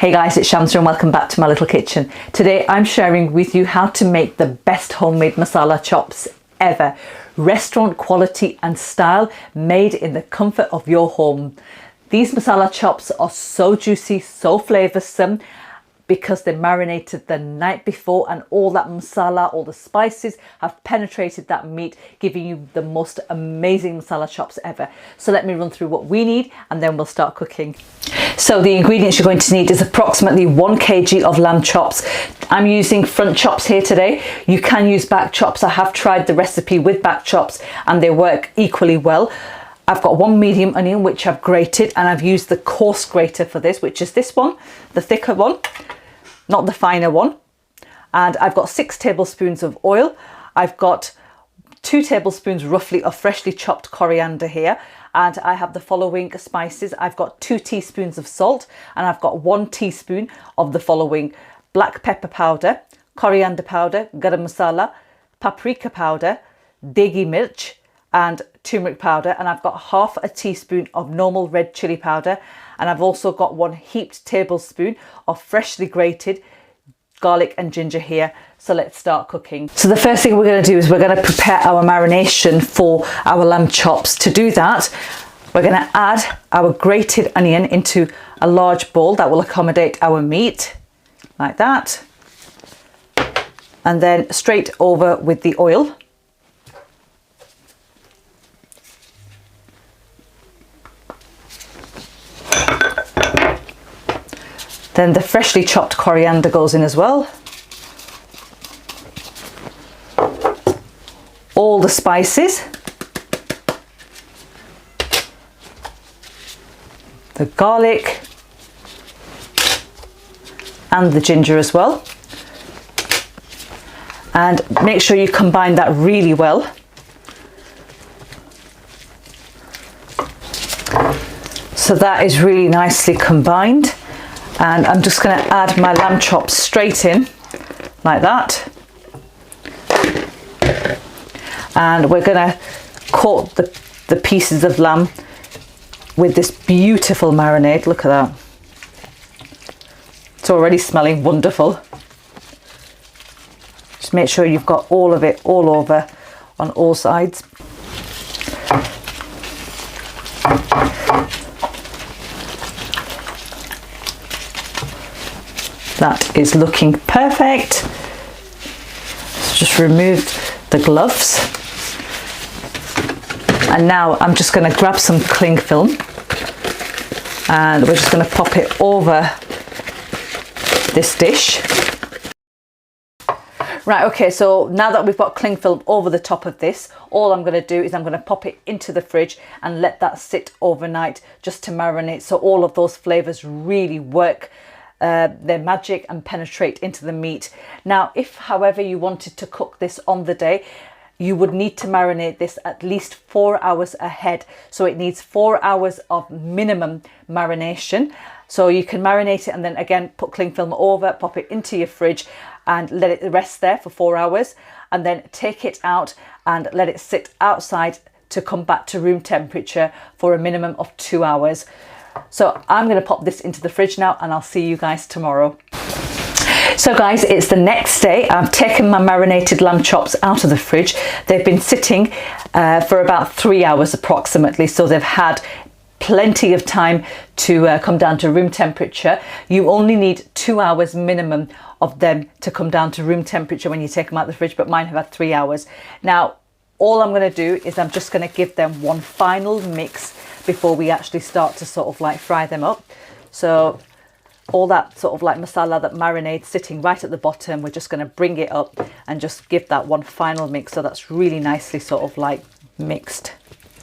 Hey guys, it's Shamsa and welcome back to my little kitchen. Today I'm sharing with you how to make the best homemade masala chops ever. Restaurant quality and style, made in the comfort of your home. These masala chops are so juicy, so flavoursome, because they marinated the night before and all that masala, all the spices have penetrated that meat, giving you the most amazing masala chops ever. So let me run through what we need and then we'll start cooking. So the ingredients you're going to need is approximately 1 kg of lamb chops. I'm using front chops here today. You can use back chops. I have tried the recipe with back chops and they work equally well. I've got 1 medium onion which I've grated, and I've used the coarse grater for this, which is this one, the thicker one, not the finer one. And I've got 6 tablespoons of oil. I've got 2 tablespoons roughly of freshly chopped coriander here, and I have the following spices. I've got 2 teaspoons of salt, and I've got 1 teaspoon of the following: black pepper powder, coriander powder, garam masala, paprika powder, deghi mirch, and turmeric powder, and I've got half a teaspoon of normal red chilli powder, and I've also got 1 heaped tablespoon of freshly grated garlic and ginger here. So let's start cooking. So the first thing we're going to do is we're going to prepare our marination for our lamb chops. To do that, we're going to add our grated onion into a large bowl that will accommodate our meat, like that, and then straight over with the oil. Then the freshly chopped coriander goes in as well. All the spices. The garlic. And the ginger as well. And make sure you combine that really well. So that is really nicely combined. And I'm just going to add my lamb chops straight in like that, and we're going to coat the pieces of lamb with this beautiful marinade. Look at that, it's already smelling wonderful. Just make sure you've got all of it all over on all sides. That is looking perfect. So just remove the gloves. And now I'm just going to grab some cling film and we're just going to pop it over this dish. Right, okay, so now that we've got cling film over the top of this, all I'm going to do is I'm going to pop it into the fridge and let that sit overnight just to marinate, so all of those flavours really work their magic and penetrate into the meat. Now, if however you wanted to cook this on the day, you would need to marinate this at least 4 hours ahead. So it needs 4 hours of minimum marination. So you can marinate it and then again put cling film over, pop it into your fridge and let it rest there for 4 hours, and then take it out and let it sit outside to come back to room temperature for a minimum of 2 hours. So I'm going to pop this into the fridge now and I'll see you guys tomorrow. So guys, it's the next day. I've taken my marinated lamb chops out of the fridge. They've been sitting for about 3 hours approximately, so they've had plenty of time to come down to room temperature. You only need 2 hours minimum of them to come down to room temperature when you take them out of the fridge, but mine have had 3 hours. Now, all I'm going to do is I'm just going to give them one final mix before we actually start to sort of like fry them up. So all that sort of like masala, that marinade sitting right at the bottom, we're just going to bring it up and just give that one final mix, so that's really nicely sort of like mixed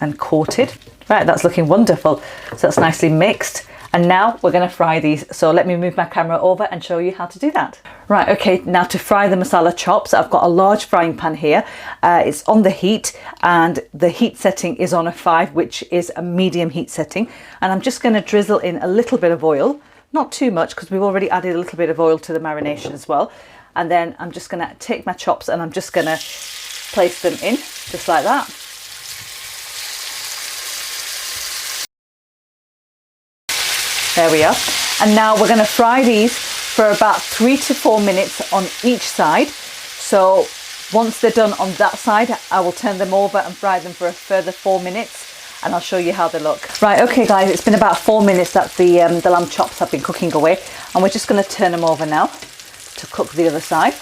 and coated. Right, that's looking wonderful. So that's nicely mixed. And now we're going to fry these. So let me move my camera over and show you how to do that. Right, okay, now to fry the masala chops, I've got a large frying pan here. It's on the heat and the heat setting is on a 5, which is a medium heat setting. And I'm just going to drizzle in a little bit of oil, not too much because we've already added a little bit of oil to the marination as well. And then I'm just going to take my chops and I'm just going to place them in just like that. There we are. And now we're going to fry these for about 3 to 4 minutes on each side. So once they're done on that side, I will turn them over and fry them for a further 4 minutes, and I'll show you how they look. Right, okay guys, it's been about 4 minutes that the lamb chops have been cooking away, and we're just going to turn them over now to cook the other side.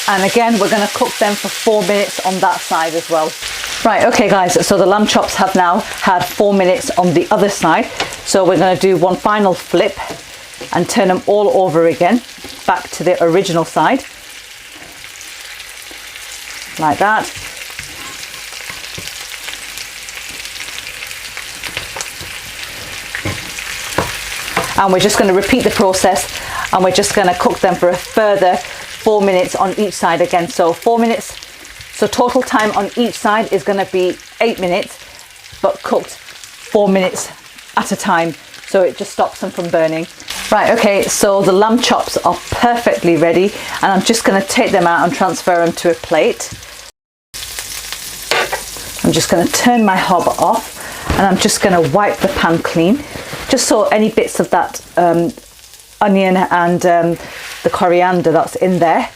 And again, we're going to cook them for 4 minutes on that side as well. Right, okay guys, so the lamb chops have now had 4 minutes on the other side. So we're going to do one final flip and turn them all over again, back to the original side. Like that. And we're just going to repeat the process, and we're just going to cook them for a further 4 minutes on each side again. So 4 minutes, so total time on each side is going to be 8 minutes, but cooked 4 minutes at a time, so it just stops them from burning. Right, okay, so the lamb chops are perfectly ready, and I'm just going to take them out and transfer them to a plate. I'm just going to turn my hob off, and I'm just going to wipe the pan clean, just so any bits of that onion and the coriander that's in there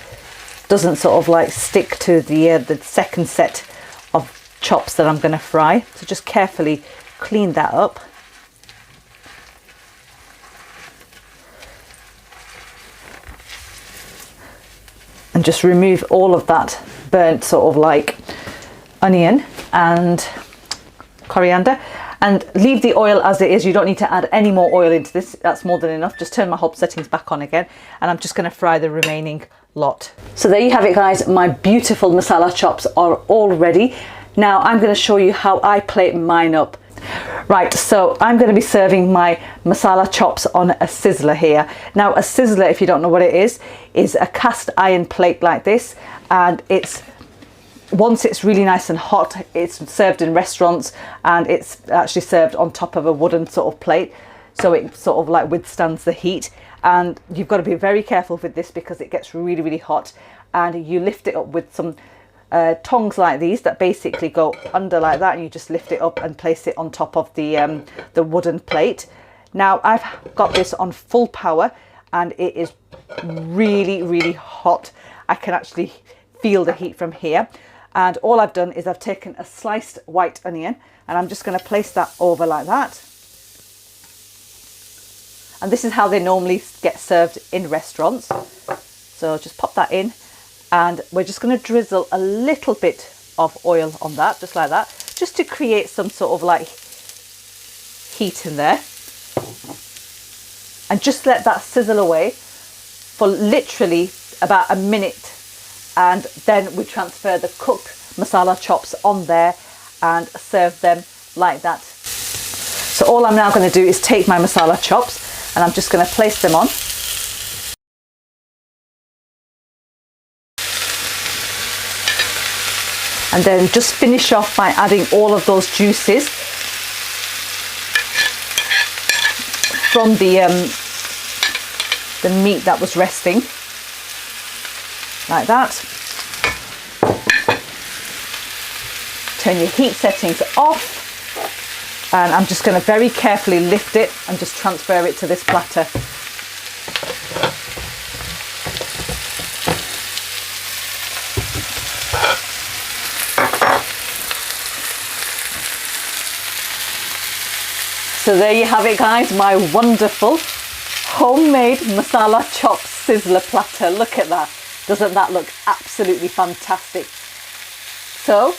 doesn't sort of like stick to the second set of chops that I'm going to fry. So just carefully clean that up. And just remove all of that burnt sort of like onion and coriander, and leave the oil as it is. You don't need to add any more oil into this, that's more than enough. Just turn my hob settings back on again, and I'm just going to fry the remaining lot. So there you have it guys, my beautiful masala chops are all ready. Now I'm going to show you how I plate mine up. Right, so I'm going to be serving my masala chops on a sizzler here. Now a sizzler, if you don't know what it is a cast iron plate like this, and once it's really nice and hot, it's served in restaurants, and it's actually served on top of a wooden sort of plate, so it sort of like withstands the heat. And you've got to be very careful with this because it gets really, really hot, and you lift it up with some tongs like these that basically go under like that, and you just lift it up and place it on top of the wooden plate. Now I've got this on full power, and it is really, really hot. I can actually feel the heat from here. And all I've done is I've taken a sliced white onion, and I'm just going to place that over like that. And this is how they normally get served in restaurants. So just pop that in, and we're just going to drizzle a little bit of oil on that, just like that, just to create some sort of like heat in there. And just let that sizzle away for literally about a minute. And then we transfer the cooked masala chops on there and serve them like that. So all I'm now going to do is take my masala chops, and I'm just going to place them on. And then just finish off by adding all of those juices from the meat that was resting. Like that. Turn your heat settings off, and I'm just going to very carefully lift it and just transfer it to this platter. So there you have it guys, my wonderful homemade masala chop sizzler platter. Look at that. Doesn't that look absolutely fantastic? So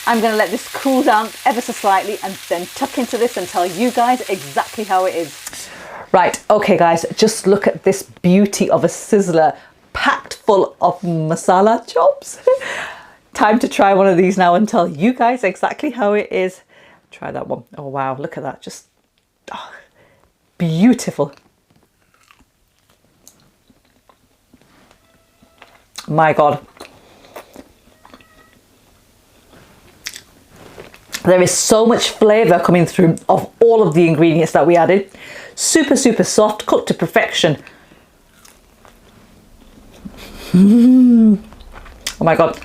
I'm going to let this cool down ever so slightly, and then tuck into this and tell you guys exactly how it is. Right, okay guys, just look at this beauty of a sizzler packed full of masala chops. Time to try one of these now and tell you guys exactly how it is. Try that one. Oh wow, look at that, just beautiful. My God. There is so much flavour coming through of all of the ingredients that we added. Super, super soft, cooked to perfection. Oh my God.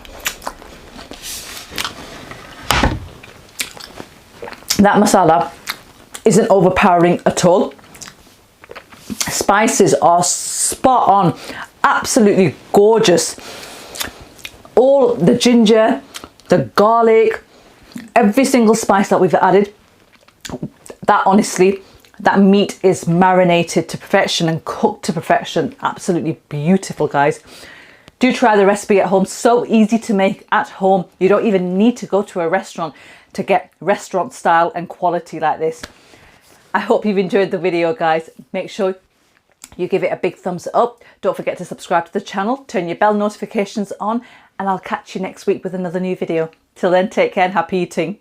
That masala isn't overpowering at all. Spices are spot on, absolutely gorgeous. All the ginger, the garlic, every single spice that we've added, that honestly, that meat is marinated to perfection and cooked to perfection. Absolutely beautiful, guys. Do try the recipe at home. So easy to make at home. You don't even need to go to a restaurant to get restaurant style and quality like this. I hope you've enjoyed the video, guys. Make sure you give it a big thumbs up. Don't forget to subscribe to the channel, turn your bell notifications on, and I'll catch you next week with another new video. Till then, take care and happy eating.